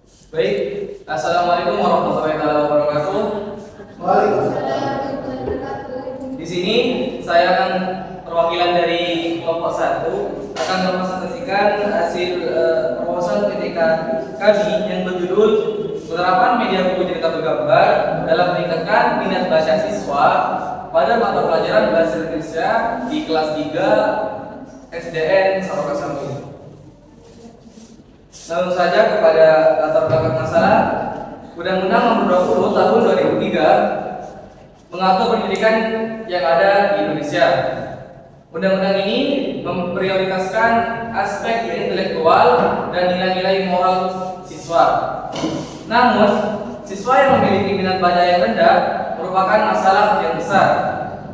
Baik, Assalamualaikum warahmatullahi wabarakatuh. Waalaikumsalam. Di sini saya akan perwakilan dari kelompok 1 akan mempresentasikan hasil proposal PTK kami yang berjudul penerapan media buku cerita bergambar dalam meningkatkan minat baca siswa pada mata pelajaran bahasa Indonesia di kelas 3 SDN Saroka 1. Langsung saja kepada latar belakang masalah. Undang-Undang Nomor 20 Tahun 2003 mengatur pendidikan yang ada di Indonesia. Undang-undang ini memprioritaskan aspek intelektual dan nilai-nilai moral siswa. Namun, siswa yang memiliki minat baca yang rendah merupakan masalah yang besar.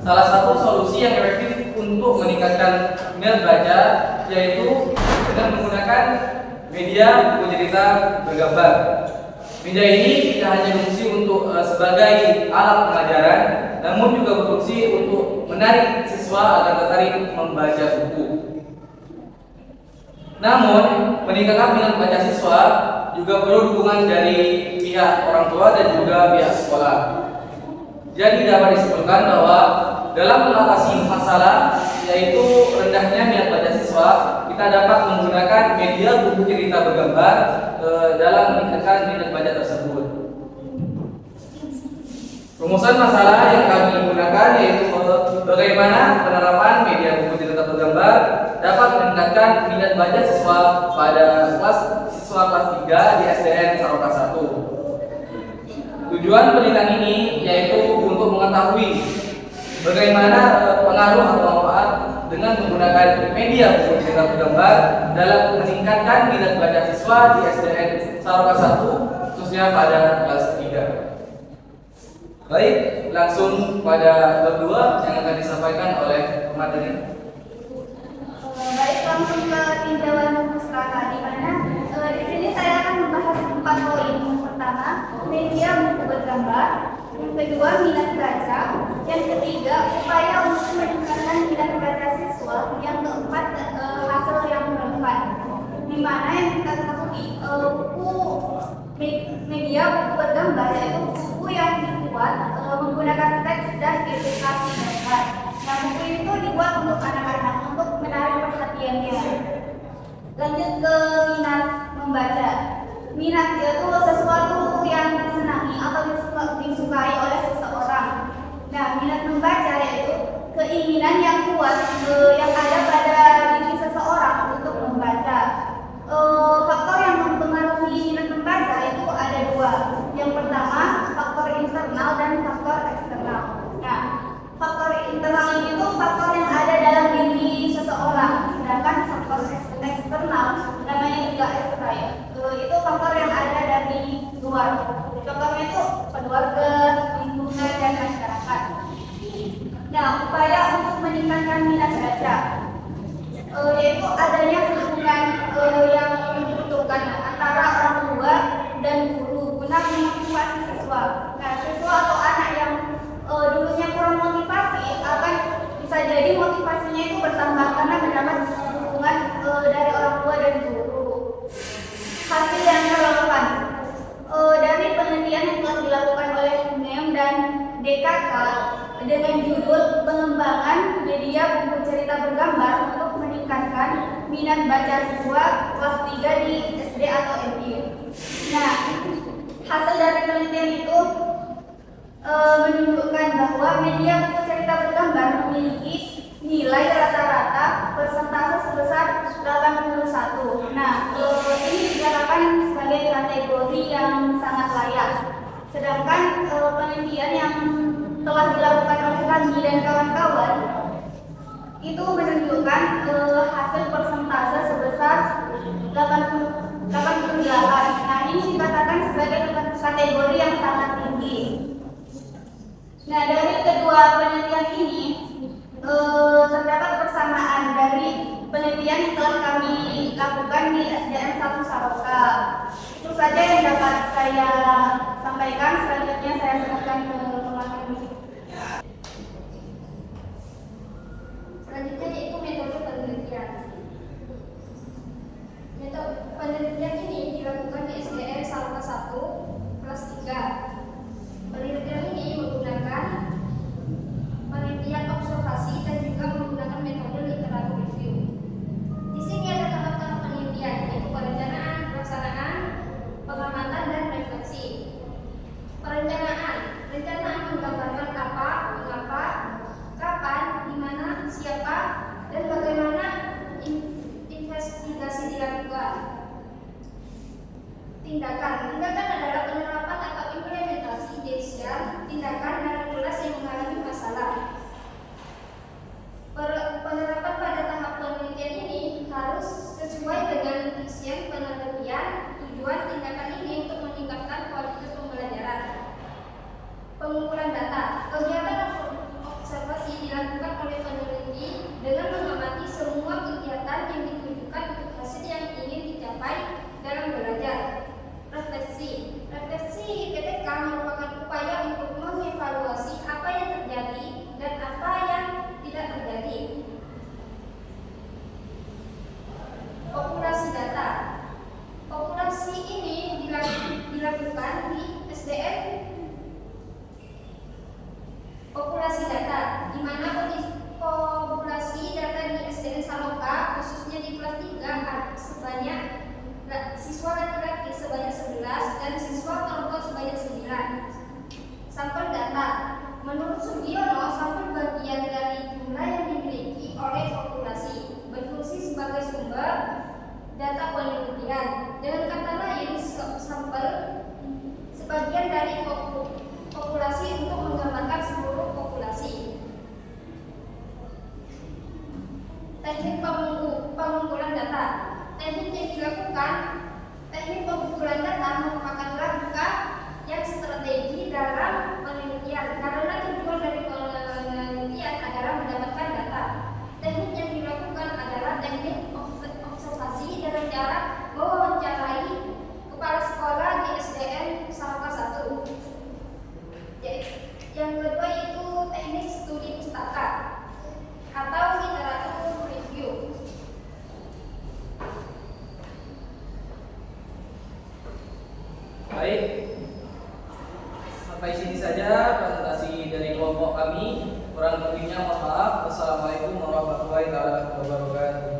Salah satu solusi yang efektif untuk meningkatkan minat baca yaitu dengan menggunakan media buku cerita bergambar. Media ini tidak hanya berfungsi untuk sebagai alat pengajaran, namun juga berfungsi untuk menarik siswa agar tertarik membaca buku. Namun, meningkatkan minat baca siswa juga perlu dukungan dari pihak orang tua dan juga pihak sekolah. Jadi dapat disimpulkan bahwa dalam mengatasi masalah yaitu rendahnya minat baca siswa, kita dapat menggunakan media buku cerita bergambar dalam meningkatkan minat baca tersebut. Rumusan masalah yang kami gunakan yaitu bagaimana penerapan media buku cerita bergambar dapat meningkatkan minat baca siswa pada siswa kelas 3 di SDN Saroka 1. Tujuan penelitian ini yaitu untuk mengetahui bagaimana pengaruh atau manfaat dengan menggunakan media buku cerita bergambar dalam meningkatkan minat baca siswa di SDN Saroka 1 khususnya pada kelas 3. Baik, langsung pada berdua yang akan disampaikan oleh pemateri. Baik, langsung ke tinjauan pustaka di mana di sini saya akan membahas 4 poin. Yang pertama, media buku bergambar. Yang kedua, minat baca. Yang ketiga, upaya untuk meningkatkan minat baca siswa. Yang keempat, hasil yang relevan. Di mana yang kita ketahui buku media buku bergambar yaitu buku yang dibuat menggunakan teks dan ilustrasi gambar. Nah, buku itu dibuat untuk anak-anak untuk menarik perhatiannya. Lanjut ke minat membaca. Minat itu sesuatu yang disenangi atau disukai oleh seseorang. Nah, minat membaca yaitu keinginan yang kuat yang ada pada diri seseorang untuk membaca. Faktor yang mempengaruhi minat membaca itu ada 2. Yang pertama, faktor internal dan faktor eksternal. Nah, faktor internal ini itu faktor yang ada dalam diri seseorang, sedangkan faktor eksternal namanya juga eksternal. Itu faktor yang ada dari luar. Contohnya itu keluarga, lingkungan, dan masyarakat. Nah, upaya untuk meningkatkan minat baca yaitu adanya hubungan yang dibutuhkan antara orang tua dan guru guna memotivasi siswa. Nah, siswa atau anak yang dulunya kurang motivasi akan bisa jadi motivasinya itu bertambah karena mendapat dukungan dari orang tua dan guru. Hasil yang relevan dari penelitian yang telah dilakukan oleh UNEM dan DKK dengan judul pengembangan media buku cerita bergambar untuk meningkatkan minat baca siswa kelas 3 di SD atau MI. Nah, hasil dari penelitian itu menunjukkan bahwa media buku cerita bergambar memiliki nilai rata-rata persentase sebesar 81. Nah, ini dikatakan sebagai kategori yang sangat layak. Sedangkan penelitian yang telah dilakukan oleh kami dan kawan-kawan itu menunjukkan hasil persentase sebesar 88. Nah, ini dikatakan sebagai kategori yang sangat tinggi. Nah, dari kedua penelitian ini terdapat persamaan dari penelitian yang telah kami lakukan di SDN 1 Saroka. Itu saja yang dapat saya sampaikan. Selanjutnya saya serahkan ke pemateri. Selanjutnya yaitu metode penelitian. Metode penelitian ini dilakukan di SDN Saroka Sampel data. Menurut Sugiono, sampel bagian dari jumlah yang dimiliki oleh populasi berfungsi sebagai sumber data penelitian. Dengan kata lain, sampel sebagian dari populasi untuk menggambarkan seluruh populasi. Teknik pengumpulan data. Teknik yang dilakukan, teknik pengumpulan data merupakan langkah yang strategi dalam penelitian karena tujuan dari penelitian adalah mendapatkan data. Teknik yang dilakukan adalah teknik observasi dengan cara mewawancarai kepala sekolah di SDN Saloka 1. Yang kedua itu teknik studi pustaka atau literatur review. Baik, sampai sini saja presentasi dari kelompok kami. Kurang lebihnya mohon maaf. Wassalamualaikum warahmatullahi wabarakatuh.